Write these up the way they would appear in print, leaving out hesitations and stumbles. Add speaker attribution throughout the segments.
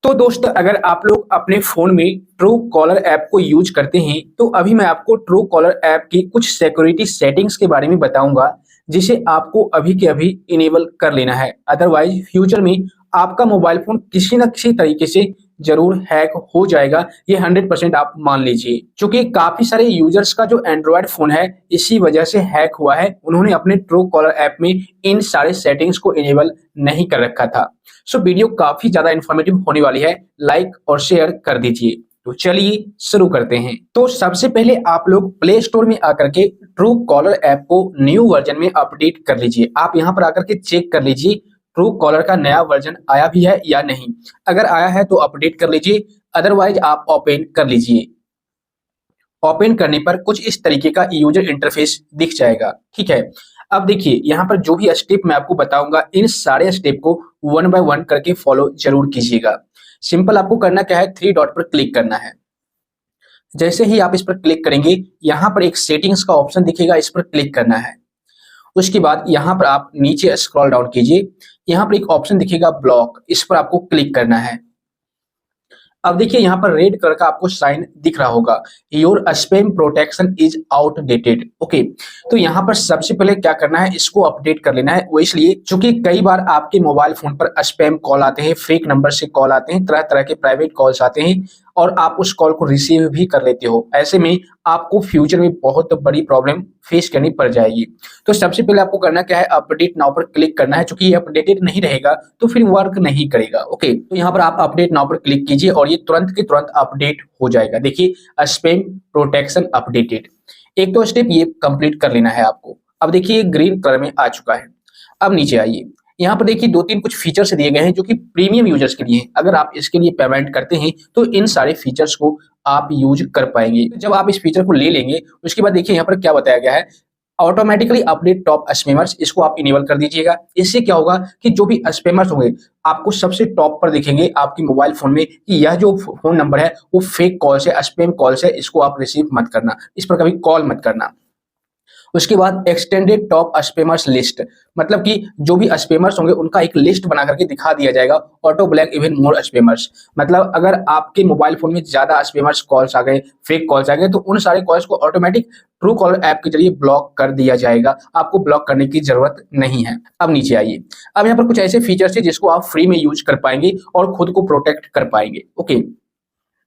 Speaker 1: तो दोस्त अगर आप लोग अपने फ़ोन में ट्रू कॉलर ऐप को यूज़ करते हैं, तो अभी मैं आपको ट्रू कॉलर ऐप की कुछ सिक्योरिटी सेटिंग्स के बारे में बताऊँगा, जिसे आपको अभी के अभी इनेबल कर लेना है। अदरवाइज़ फ्यूचर में आपका मोबाइल फ़ोन किसी न किसी तरीके से ज़रूर हैक हो जाएगा, ये 100% आप मान लीजिए। चूँकि काफ़ी सारे यूज़र्स का जो एंड्रॉयड फ़ोन है, इसी वजह से हैक हुआ है। उन्होंने अपने ट्रू कॉलर ऐप में इन सारे सेटिंग्स को इनेबल नहीं कर रखा था। सो वीडियो काफी ज्यादा इन्फॉर्मेटिव होने वाली है, लाइक और शेयर कर दीजिए। तो चलिए शुरू करते हैं। तो सबसे पहले आप लोग प्ले स्टोर में आकर के ट्रू कॉलर ऐप को न्यू वर्जन में अपडेट कर लीजिए। आप यहाँ पर आकर के चेक कर लीजिए ट्रू कॉलर का नया वर्जन आया भी है या नहीं। अगर आया है तो अपडेट कर लीजिए, अदरवाइज आप ओपन कर लीजिए। ओपन करने पर कुछ इस तरीके का यूजर इंटरफेस दिख जाएगा। ठीक है, अब देखिए यहाँ पर जो भी स्टेप मैं आपको बताऊंगा, इन सारे स्टेप को वन बाय वन करके फॉलो जरूर कीजिएगा। सिंपल आपको करना क्या है, थ्री डॉट पर क्लिक करना है। जैसे ही आप इस पर क्लिक करेंगे, यहाँ पर एक सेटिंग्स का ऑप्शन दिखेगा, इस पर क्लिक करना है। उसके बाद यहाँ पर आप नीचे स्क्रॉल डाउन कीजिए, यहाँ पर एक ऑप्शन दिखेगा ब्लॉक, इस पर आपको क्लिक करना है। अब देखिए यहाँ पर रेड कलर का आपको साइन दिख रहा होगा, your spam protection is outdated. Okay, तो यहाँ पर सबसे पहले क्या करना है, इसको अपडेट कर लेना है। वो इसलिए क्योंकि कई बार आपके मोबाइल फोन पर स्पैम कॉल आते हैं, फेक नंबर से कॉल आते हैं, तरह तरह के प्राइवेट कॉल्स आते हैं और आप उस कॉल को रिसीव भी कर लेते हो। ऐसे में आपको फ्यूचर में बहुत बड़ी प्रॉब्लम फेस करनी पड़ जाएगी। तो सबसे पहले आपको करना क्या है, अपडेट नाउ पर क्लिक करना है। चूंकि ये अपडेटेड नहीं रहेगा तो फिर वर्क नहीं करेगा। ओके, तो यहाँ पर आप अपडेट नाउ पर क्लिक कीजिए और ये तुरंत के तुरंत अपडेट हो जाएगा। देखिए स्पैम प्रोटेक्शन अपडेटेड, एक तो स्टेप ये कंप्लीट कर लेना है आपको। अब देखिए ग्रीन कलर में आ चुका है। अब नीचे आइए, यहाँ पर देखिए दो तीन कुछ फीचर्स दिए गए हैं जो कि प्रीमियम यूजर्स के लिए हैं। अगर आप इसके लिए पेमेंट करते हैं तो इन सारे फीचर्स को आप यूज कर पाएंगे। जब आप इस फीचर को ले लेंगे, उसके बाद देखिए यहाँ पर क्या बताया गया है, ऑटोमेटिकली अपडेट टॉप स्पैमर्स, इसको आप इनेबल कर दीजिएगा। इससे क्या होगा कि जो भी स्पैमर्स होंगे आपको सबसे टॉप पर दिखेंगे आपके मोबाइल फोन में कि यह जो फोन नंबर है वो फेक कॉल्स है, स्पैम कॉल्स है, इसको आप रिसीव मत करना, इस पर कभी कॉल मत करना। उसके बाद एक्सटेंडेड टॉप स्पैमर्स लिस्ट, मतलब कि जो भी स्पैमर्स होंगे उनका एक लिस्ट बना करके दिखा दिया जाएगा। Auto black even more spammers, मतलब अगर आपके मोबाइल फोन में ज्यादा स्पैमर्स कॉल्स आ गए, फेक कॉल्स आ गए, तो उन सारे कॉल्स को ऑटोमेटिक ट्रू कॉलर ऐप के जरिए ब्लॉक कर दिया जाएगा। आपको ब्लॉक करने की जरूरत नहीं है। अब नीचे आइए, अब यहाँ पर कुछ ऐसे फीचर्स है जिसको आप फ्री में यूज कर पाएंगे और खुद को प्रोटेक्ट कर पाएंगे। ओके,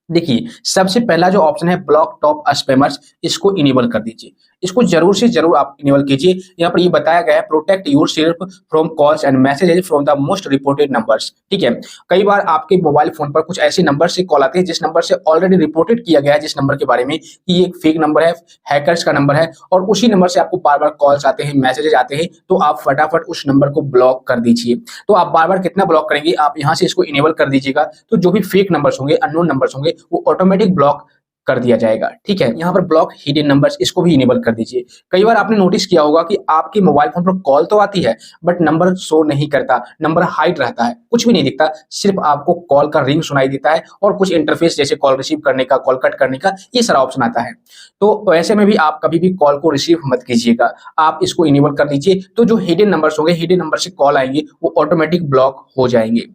Speaker 1: देखिए सबसे पहला जो ऑप्शन है ब्लॉक टॉप स्पैमर्स, इसको इनेबल कर दीजिए। इसको जरूर से जरूर आप इनेबल कीजिए। यहाँ पर ये बताया गया है, protect your self from calls and messages from the most reported numbers. ठीक है, कई बार आपके मोबाइल फोन पर कुछ ऐसे नंबर से कॉल आते हैं जिस नंबर से ऑलरेडी रिपोर्टेड किया गया है, जिस नंबर के बारे में कि ये एक फेक नंबर है, हैकर्स का नंबर है, और उसी नंबर से आपको बार बार कॉल्स आते हैं, मैसेजेस आते हैं, तो आप फटाफट उस नंबर को ब्लॉक कर दीजिए। तो आप बार बार कितना ब्लॉक करेंगे, आप यहाँ से इसको इनेबल कर दीजिएगा, तो जो भी फेक नंबर्स होंगे, अननोन नंबर्स होंगे, वो ऑटोमेटिक ब्लॉक कर दिया जाएगा। ठीक है, यहाँ पर ब्लॉक हिडन नंबर्स, इसको भी इनेबल कर दीजिए। कई बार आपने नोटिस किया होगा कि आपके मोबाइल फोन पर कॉल तो आती है बट नंबर शो नहीं करता, नंबर हाइड रहता है, कुछ भी नहीं दिखता, सिर्फ आपको कॉल का रिंग सुनाई देता है और कुछ इंटरफेस जैसे कॉल रिसीव करने का, कॉल कट करने का, ये सारा ऑप्शन आता है। तो ऐसे में भी आप कभी भी कॉल को रिसीव मत कीजिएगा, आप इसको इनेबल कर दीजिए। तो जो हिडन नंबर्स होंगे, हिडन नंबर से कॉल आएंगे, वो ऑटोमेटिक ब्लॉक हो जाएंगे।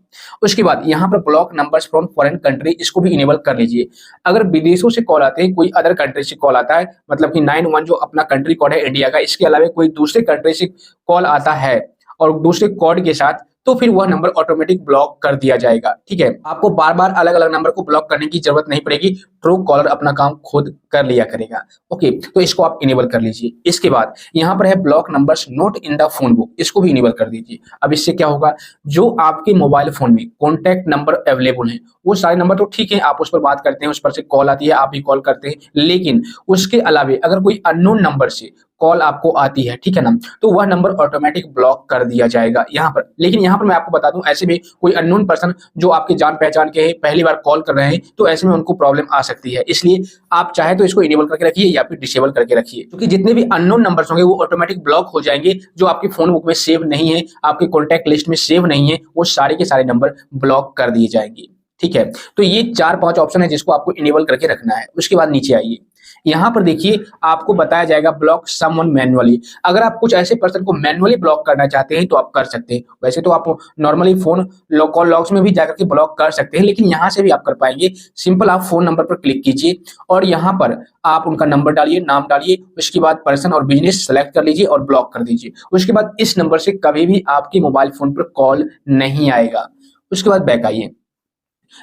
Speaker 1: उसके बाद यहाँ पर block numbers from foreign country, इसको भी इनेबल कर लीजिए। अगर विदेशों से कॉल आते हैं, कोई अदर कंट्री से कॉल आता है, मतलब कि 91 जो अपना कंट्री कोड है इंडिया का, इसके अलावा कोई दूसरे कंट्री से कॉल आता है और दूसरे कोड के साथ, तो फिर वह नंबर ऑटोमेटिक ब्लॉक कर दिया जाएगा। ठीक है, आपको बार बार अलग अलग नंबर को ब्लॉक करने की जरूरत नहीं पड़ेगी, ट्रू कॉलर अपना काम खुद कर लिया करेगा। ओके, तो इसको आप इनेबल कर लीजिए। इसके बाद यहाँ पर है block numbers note in the phone book, इसको भी इनेबल कर दीजिए। अब इससे क्या होगा, जो आपके मोबाइल फोन में कॉन्टैक्ट नंबर अवेलेबल है, वो सारे नंबर तो ठीक है, आप उस पर बात करते हैं, उस पर से कॉल आती है, आप भी कॉल करते हैं, लेकिन उसके अलावा अगर कोई अननोन नंबर से कॉल आपको आती है, ठीक है ना, तो वह नंबर ऑटोमेटिक ब्लॉक कर दिया जाएगा यहाँ पर। लेकिन यहाँ पर मैं आपको बता दूं, ऐसे में कोई अननोन पर्सन जो आपके जान पहचान के हैं, पहली बार कॉल कर रहे हैं, तो ऐसे में उनको प्रॉब्लम आ सकती है। इसलिए आप चाहे तो इसको इनेबल करके रखिए या फिर डिसेबल करके रखिए, क्योंकि जितने भी अननोन नंबर्स होंगे वो ऑटोमेटिक ब्लॉक हो जाएंगे। जो आपके फोन बुक में सेव नहीं है, आपके कॉन्टैक्ट लिस्ट में सेव नहीं है, वो सारे के सारे नंबर ब्लॉक कर दिए जाएंगे। ठीक है, तो ये 4-5 ऑप्शन है जिसको आपको इनेबल करके रखना है। उसके बाद नीचे आइए, यहाँ पर देखिए आपको बताया जाएगा ब्लॉक समवन मैन्युअली। अगर आप कुछ ऐसे पर्सन को मैन्युअली ब्लॉक करना चाहते हैं तो आप कर सकते हैं। वैसे तो आप नॉर्मली फोन कॉल लॉग्स में भी जाकर के ब्लॉक कर सकते हैं, लेकिन यहाँ से भी आप कर पाएंगे। सिंपल आप फोन नंबर पर क्लिक कीजिए और यहाँ पर आप उनका नंबर डालिए, नाम डालिए, उसके बाद पर्सन और बिजनेस सेलेक्ट कर लीजिए और ब्लॉक कर दीजिए। उसके बाद इस नंबर से कभी भी आपके मोबाइल फोन पर कॉल नहीं आएगा। उसके बाद बैक आइए,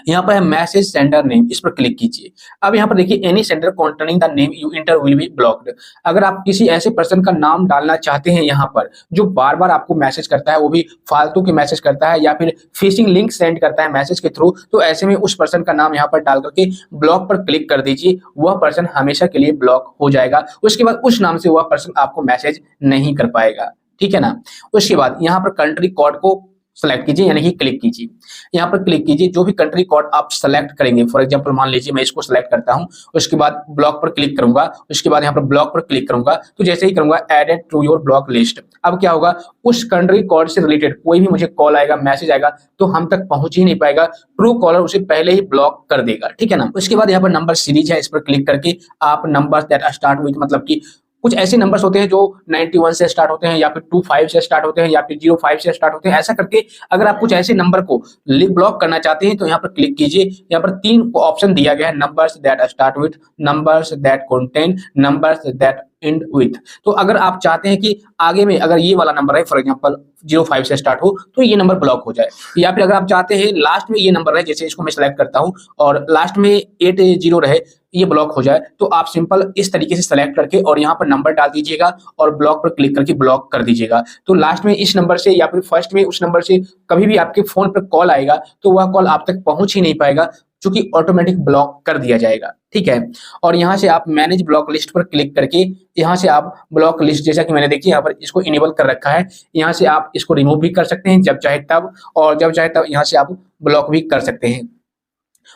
Speaker 1: यहाँ पर है मैसेज सेंडर नेम, इस पर क्लिक कीजिए। अब यहाँ पर देखिए any sender containing the name you inter will be blocked. अगर आप किसी ऐसे पर्सन का नाम डालना चाहते हैं यहाँ पर जो बार बार आपको मैसेज करता है, वो भी फालतू के मैसेज करता है या फिर फिशिंग लिंक सेंड करता है मैसेज के थ्रू, तो ऐसे में उस पर्सन का नाम यहाँ पर डाल करके ब्लॉक पर क्लिक कर दीजिए। वह पर्सन हमेशा के लिए ब्लॉक हो जाएगा। उसके बाद उस नाम से वह पर्सन आपको मैसेज नहीं कर पाएगा, ठीक है ना। उसके बाद यहाँ पर कंट्री कोड को सेलेक्ट कीजिए, यानी कि क्लिक कीजिए। यहाँ पर क्लिक कीजिए, जो भी कंट्री कोड आप सेलेक्ट करेंगे, फॉर एग्जांपल मान लीजिए मैं इसको सेलेक्ट करता हूं, उसके बाद ब्लॉक पर क्लिक करूंगा, उसके बाद यहाँ पर ब्लॉक पर क्लिक करूंगा, तो जैसे ही करूंगा added to your block list. अब क्या होगा, उस कंट्री कोड से रिलेटेड कोई भी मुझे कॉल आएगा, मैसेज आएगा, तो हम तक पहुंच ही नहीं पाएगा। ट्रू कॉलर उसे पहले ही ब्लॉक कर देगा, ठीक है ना। उसके बाद यहाँ पर नंबर सीरीज है, इस पर क्लिक करके आप नंबर दैट स्टार्ट विद, मतलब कि कुछ ऐसे नंबर्स होते हैं जो 91 से स्टार्ट होते हैं या फिर 25 से स्टार्ट होते हैं या फिर 05 से स्टार्ट होते हैं। ऐसा करके अगर आप कुछ ऐसे नंबर को ब्लॉक करना चाहते हैं तो यहाँ पर क्लिक कीजिए। यहाँ पर 3 ऑप्शन दिया गया है, numbers that start with, numbers that contain, numbers that and with. तो अगर आप चाहते हैं कि आगे में अगर ये वाला नंबर है, फॉर एग्जांपल 05 से स्टार्ट हो, तो ये नंबर ब्लॉक हो जाए, या फिर अगर आप चाहते हैं लास्ट में ये नंबर रहे, जैसे इसको मैं सेलेक्ट करता हूं और लास्ट में 80 रहे, ये ब्लॉक हो जाए, तो आप सिंपल इस तरीके से सेलेक्ट करके और यहाँ पर नंबर डाल दीजिएगा और ब्लॉक पर क्लिक करके ब्लॉक कर दीजिएगा। तो लास्ट में इस नंबर से या फिर फर्स्ट में उस नंबर से कभी भी आपके फोन पर कॉल आएगा तो वह कॉल आप तक पहुंच ही नहीं पाएगा, क्योंकि ऑटोमेटिक ब्लॉक कर दिया जाएगा, ठीक है। और यहाँ से आप मैनेज ब्लॉक लिस्ट पर क्लिक करके यहाँ से आप ब्लॉक लिस्ट, जैसा कि मैंने देखिए यहाँ पर इसको इनेबल कर रखा है, यहाँ से आप इसको रिमूव भी कर सकते हैं जब चाहे तब, और जब चाहे तब यहाँ से आप ब्लॉक भी कर सकते हैं।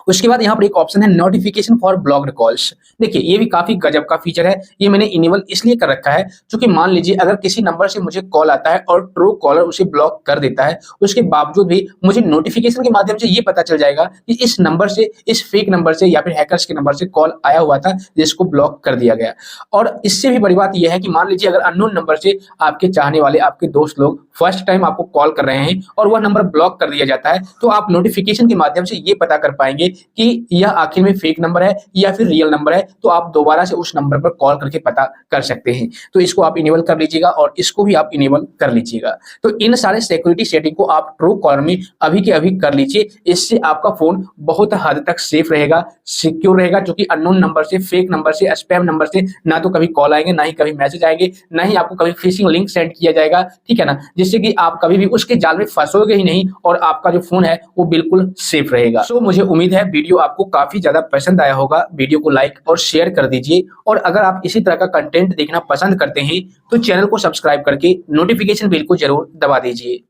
Speaker 1: उसके बाद यहाँ पर एक ऑप्शन है नोटिफिकेशन फॉर ब्लॉक्ड कॉल्स। देखिए ये भी काफी गजब का फीचर है। ये मैंने इनेबल इसलिए कर रखा है क्योंकि मान लीजिए अगर किसी नंबर से मुझे कॉल आता है और ट्रू कॉलर उसे ब्लॉक कर देता है, उसके बावजूद भी मुझे नोटिफिकेशन के माध्यम से ये पता चल जाएगा कि इस नंबर से, इस फेक नंबर से या फिर हैकर्स के नंबर से कॉल आया हुआ था जिसको ब्लॉक कर दिया गया। और इससे भी बड़ी बात यह है कि मान लीजिए अगर अननोन नंबर से आपके चाहने वाले, आपके दोस्त लोग फर्स्ट टाइम आपको कॉल कर रहे हैं और वह नंबर ब्लॉक कर दिया जाता है, तो आप नोटिफिकेशन के माध्यम से ये पता कर पाएंगे कि यह आखिर में फेक नंबर है या फिर रियल नंबर है, तो आप दोबारा से उस नंबर पर कॉल करके पता कर सकते हैं। तो इसको आप इनेबल कर लीजिएगा और इसको भी आप इनेबल कर लीजिएगा। तो इन सारे सिक्योरिटी सेटिंग को आप ट्रू कॉलर में अभी के अभी कर लीजिए। इससे आपका फोन बहुत हद तक सेफ रहेगा, सिक्योर रहेगा, जो कि अननोन नंबर से, फेक नंबर से, स्पैम नंबर से ना तो कभी कॉल आएंगे, ना ही कभी मैसेज आएंगे, ना ही आपको कभी फिशिंग लिंक सेंड किया जाएगा, ठीक है ना, जिससे कि आप कभी भी उसके जाल में फंसोगे ही नहीं और आपका जो फोन है वो बिल्कुल सेफ रहेगा। सो मुझे उम्मीद है वीडियो आपको काफी ज्यादा पसंद आया होगा। वीडियो को लाइक और शेयर कर दीजिए, और अगर आप इसी तरह का कंटेंट देखना पसंद करते हैं तो चैनल को सब्सक्राइब करके नोटिफिकेशन बेल को जरूर दबा दीजिए।